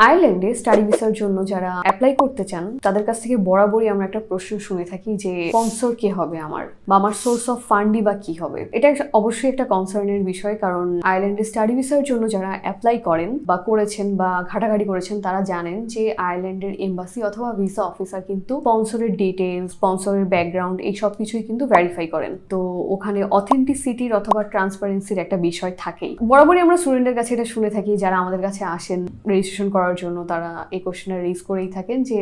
আয়ারল্যান্ডে স্টাডি ভিসার জন্য যারা অ্যাপ্লাই করতে চান তাদের কাছ থেকে বরাবরই আমরা একটা প্রশ্ন শুনে থাকি যে স্পন্সর কে হবে আমার, বা আমার সোর্স অফ ফান্ডই বা কি হবে। এটা অবশ্যই একটা কনসার্নের বিষয়, কারণ আয়ারল্যান্ডে স্টাডি ভিসার জন্য যারা অ্যাপ্লাই করেন বা করেছেন বা ঘাটাঘাটি করেছেন তারা জানেন যে আয়ারল্যান্ডের এম্বাসি অথবা ভিসা অফিসার কিন্তু স্পন্সরের ডিটেলস, স্পন্সরের ব্যাকগ্রাউন্ড এই সব কিছুই কিন্তু ভেরিফাই করেন। তো ওখানে অথেন্টিসিটির অথবা ট্রান্সপারেন্সির একটা বিষয় থাকেই। বরাবরই আমরা স্টুডেন্টের কাছে এটা শুনে থাকি, যারা আমাদের কাছে আসেন রেজিস্ট্রেশন করার জন্য তারা এই কোশ্চেনটা রেজ করেই থাকেন যে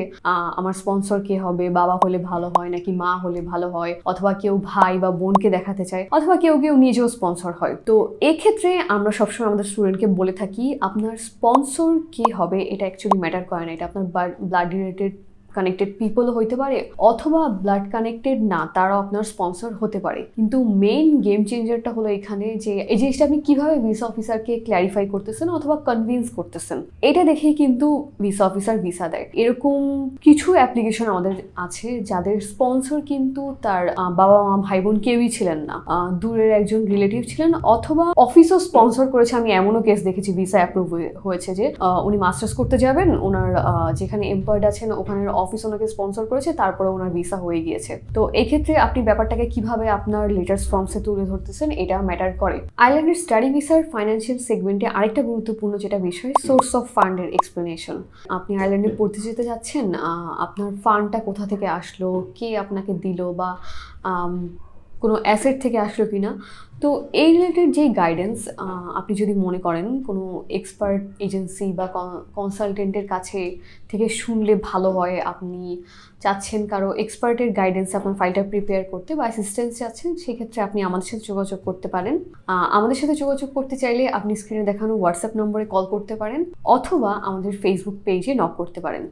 আমার স্পন্সর কে হবে, বাবা হলে ভালো হয় নাকি মা হলে ভালো হয়, অথবা কেউ ভাই বা বোনকে দেখাতে চায়, অথবা কেউ কেউ নিজেও স্পন্সর হয়। তো এক্ষেত্রে আমরা সবসময় আমাদের স্টুডেন্টকে বলে থাকি আপনার স্পন্সর কে হবে এটা অ্যাকচুয়ালি ম্যাটার করে না। এটা আপনার ব্লাড রিলেটেড কানেক্টেড পিপলও হইতে পারে, অথবা ব্লাড কানেক্টেড না তারাও আপনার স্পন্সর হতে পারে। কিন্তু মেইন গেম চেঞ্জারটা হলো এখানে যে এই জিনিসটা আপনি কিভাবে ভিসা অফিসারকে ক্ল্যারিফাই করতেছেন অথবা কনভিন্স করতেছেন, এটা দেখেই কিন্তু ভিসা অফিসার ভিসা দেয়। এরকম কিছু অ্যাপ্লিকেশন আমাদের আছে যাদের স্পন্সর কিন্তু তার বাবা মা ভাই বোন কেউই ছিলেন না, দূরের একজন রিলেটিভ ছিলেন, অথবা অফিসও স্পন্সর করেছে। আমি এমনও কেস দেখেছি ভিসা অ্যাপ্রুভ হয়েছে যে উনি মাস্টার্স করতে যাবেন, ওনার যেখানে এমপ্লয়েড আছেন ওখানে অফিস ওনাকে স্পন্সর করেছে, তারপরে ওনার ভিসা হয়ে গিয়েছে। তো এক্ষেত্রে আপনি ব্যাপারটাকে কিভাবে আপনার লেটার্স ফর্মসে তুলে ধরতেছেন এটা ম্যাটার করে। আয়ারল্যান্ডের স্টাডি ভিসার ফাইন্যান্সিয়াল সেগমেন্টে আরেকটা গুরুত্বপূর্ণ যেটা বিষয়, সোর্স অফ ফান্ডের এক্সপ্লেনেশন। আপনি আয়ারল্যান্ডে পড়তে যেতে যাচ্ছেন, আপনার ফান্ডটা কোথা থেকে আসলো, কে আপনাকে দিল, বা কোনো অ্যাসেট থেকে আসলো কিনা। তো এই রিলেটেড যেই গাইডেন্স আপনি যদি মনে করেন কোনো এক্সপার্ট এজেন্সি বা কনসালটেন্টের কাছে থেকে শুনলে ভালো হয়, আপনি চাচ্ছেন কারো এক্সপার্টের গাইডেন্সে আপনার ফাইলটা প্রিপেয়ার করতে বা অ্যাসিস্ট্যান্স চাচ্ছেন, সেক্ষেত্রে আপনি আমাদের সাথে যোগাযোগ করতে পারেন। আমাদের সাথে যোগাযোগ করতে চাইলে আপনি স্ক্রিনে দেখানো হোয়াটসঅ্যাপ নম্বরে কল করতে পারেন, অথবা আমাদের ফেসবুক পেজে নক করতে পারেন।